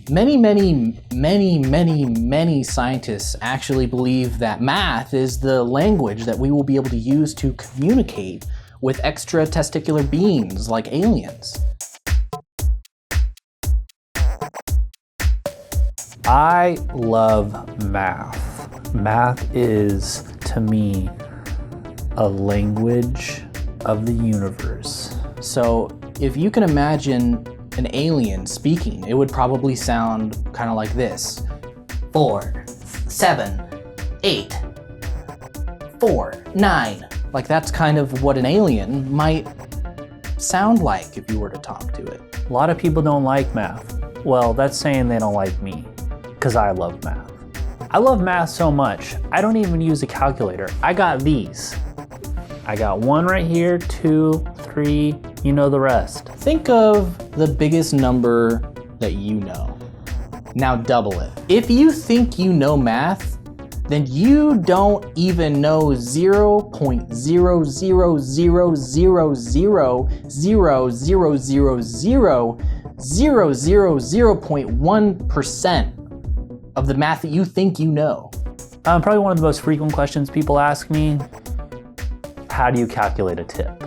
Many scientists actually believe that math is the language that we will be able to use to communicate with extra testicular beings like aliens. I love math. Math is, to me, a language of the universe. So if you can imagine an alien speaking, it would probably sound kind of like this. 4, 7, 8, 4, 9. Like that's kind of what an alien might sound like if you were to talk to it. A lot of people don't like math. Well, that's saying they don't like me, because I love math. I love math so much, I don't even use a calculator. I got these. I got 1 right here, 2, 3, you know the rest. Think of the biggest number that you know. Now double it. If you think you know math, then you don't even know 0.00000000000.1% of the math that you think you know. Probably one of the most frequent questions people ask me, how do you calculate a tip?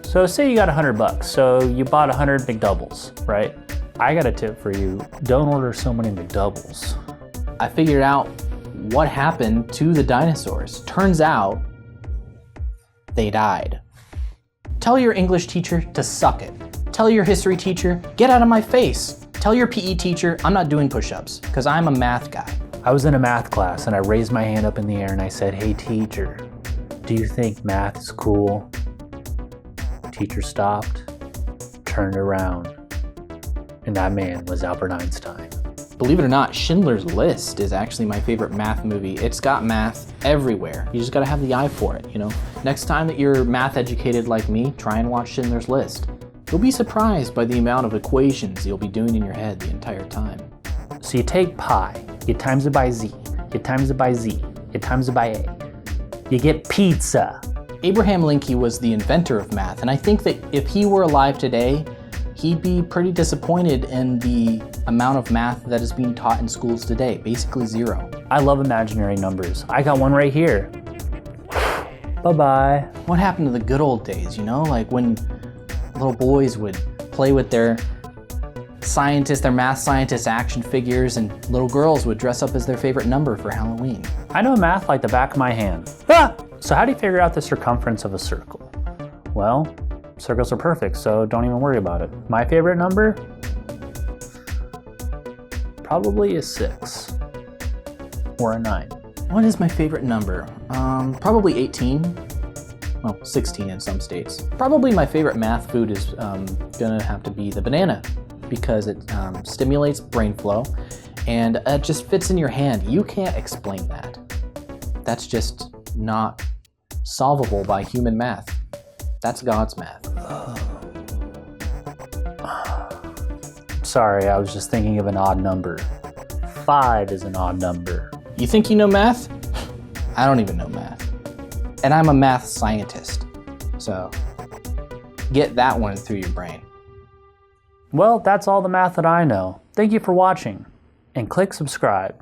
So say you got $100, so you bought 100 McDoubles, right? I got a tip for you, don't order so many McDoubles. I figured out what happened to the dinosaurs. Turns out, they died. Tell your English teacher to suck it. Tell your history teacher, get out of my face. Tell your PE teacher, I'm not doing push-ups, because I'm a math guy. I was in a math class and I raised my hand up in the air and I said, hey teacher, do you think math is cool? Teacher stopped, turned around, and that man was Albert Einstein. Believe it or not, Schindler's List is actually my favorite math movie. It's got math everywhere. You just gotta have the eye for it, you know? Next time that you're math educated like me, try and watch Schindler's List. You'll be surprised by the amount of equations you'll be doing in your head the entire time. So you take pi, you times it by z, you times it by z, you times it by a. You get pizza. Abraham Lincoln was the inventor of math, and I think that if he were alive today, he'd be pretty disappointed in the amount of math that is being taught in schools today, basically 0. I love imaginary numbers. I got one right here. Bye-bye. What happened to the good old days, you know? Like when little boys would play with their math scientist action figures, and little girls would dress up as their favorite number for Halloween. I know math like the back of my hand. Ah! So how do you figure out the circumference of a circle? Well, circles are perfect, so don't even worry about it. My favorite number? Probably a 6 or a 9. What is my favorite number? Probably 18. Well, 16 in some states. Probably my favorite math food is gonna have to be the banana, because it stimulates brain flow and it just fits in your hand. You can't explain that. That's just not solvable by human math. That's God's math. Sorry, I was just thinking of an odd number. 5 is an odd number. You think you know math? I don't even know math. And I'm a math scientist. So get that one through your brain. Well, that's all the math that I know. Thank you for watching, and click subscribe.